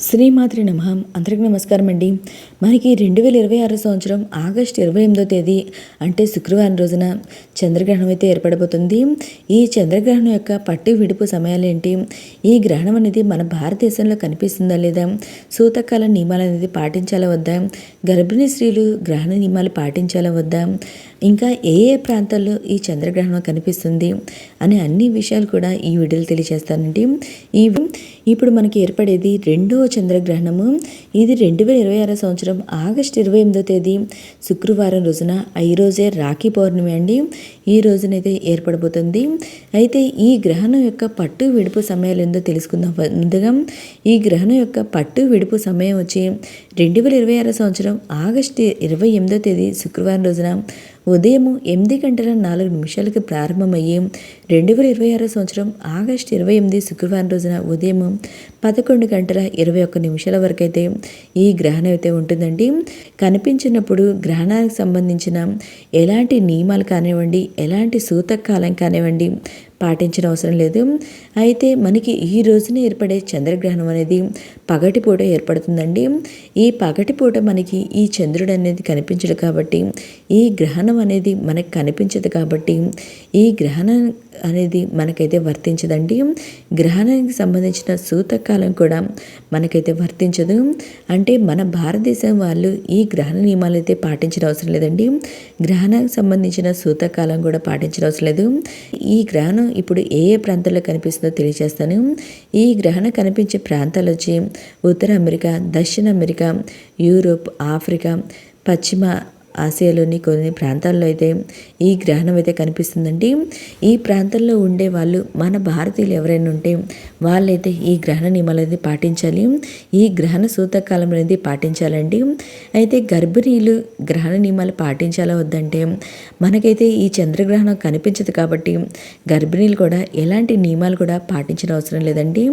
శ్రీమాత్రి నమః. అందరికీ నమస్కారం అండి. మనకి 2026 సంవత్సరం ఆగస్టు 28వ తేదీ అంటే శుక్రవారం రోజున చంద్రగ్రహణం అయితే ఏర్పడబోతుంది. ఈ చంద్రగ్రహణం యొక్క పట్టు విడుపు సమయాలు ఏంటి, ఈ గ్రహణం అనేది మన భారతదేశంలో కనిపిస్తుందా లేదా, సూతకాల నియమాలు అనేది పాటించాలా వద్దా, గర్భిణీ స్త్రీలు గ్రహణ నియమాలు పాటించాలా వద్దా, ఇంకా ఏ ఏ ప్రాంతాల్లో ఈ చంద్రగ్రహణం కనిపిస్తుంది అనే అన్ని విషయాలు కూడా ఈ వీడియోలో తెలియజేస్తానండి. ఇప్పుడు మనకి ఏర్పడేది రెండవ చంద్రగ్రహణము. ఇది 2026 సంవత్సరం ఆగస్టు 28వ తేదీ శుక్రవారం రోజున, ఈ రోజే రాఖీ పౌర్ణమి అండి. ఈ రోజునైతే ఏర్పడబోతుంది. అయితే ఈ గ్రహణం యొక్క పట్టు విడుపు సమయాలు ఏందో తెలుసుకుందాం. ముందుగా ఈ గ్రహణం యొక్క పట్టు విడుపు సమయం వచ్చి 2026 సంవత్సరం ఆగస్టు 28వ తేదీ శుక్రవారం రోజున ఉదయం 8:04 ప్రారంభమయ్యి 2026 సంవత్సరం ఆగస్టు 28 శుక్రవారం రోజున ఉదయం 11:21 వరకు అయితే ఈ గ్రహణం అయితే ఉంటుందండి. కనిపించినప్పుడు గ్రహణానికి సంబంధించిన ఎలాంటి నియమాలు కానివ్వండి, ఎలాంటి సూతకాలం కానివ్వండి పాటించిన అవసరం లేదు. అయితే మనకి ఈ రోజున ఏర్పడే చంద్రగ్రహణం అనేది పగటిపూట ఏర్పడుతుందండి. ఈ పగటిపూట మనకి ఈ చంద్రుడు అనేది కనిపించడు కాబట్టి, ఈ గ్రహణం అనేది మనకు కనిపించదు కాబట్టి ఈ గ్రహణం అనేది మనకైతే వర్తించదండి. గ్రహణానికి సంబంధించిన సూతకాలం కూడా మనకైతే వర్తించదు. అంటే మన భారతదేశం వాళ్ళు ఈ గ్రహణ నియమాలు అయితే పాటించిన అవసరం లేదండి. గ్రహణానికి సంబంధించిన సూతకాలం కూడా పాటించిన అవసరం లేదు. ఈ గ్రహణం ఇప్పుడు ఏ ఏ ప్రాంతాల్లో కనిపిస్తుందో తెలియజేస్తాను. ఈ గ్రహణం కనిపించే ప్రాంతాలు వచ్చి ఉత్తర అమెరికా, దక్షిణ అమెరికా, యూరోప్, ఆఫ్రికా, పశ్చిమ ఆసియాలోని కొన్ని ప్రాంతాల్లో అయితే ఈ గ్రహణం అయితే కనిపిస్తుందండి. ఈ ప్రాంతాల్లో ఉండే వాళ్ళు మన భారతీయులు ఎవరైనా ఉంటే వాళ్ళైతే ఈ గ్రహణ నియమాలు అనేది పాటించాలి. ఈ గ్రహణ సూతకాలం అనేది పాటించాలండి. అయితే గర్భిణీలు గ్రహణ నియమాలు పాటించాలా వద్దంటే, మనకైతే ఈ చంద్రగ్రహణం కనిపించదు కాబట్టి గర్భిణీలు కూడా ఎలాంటి నియమాలు కూడా పాటించిన అవసరం లేదండి.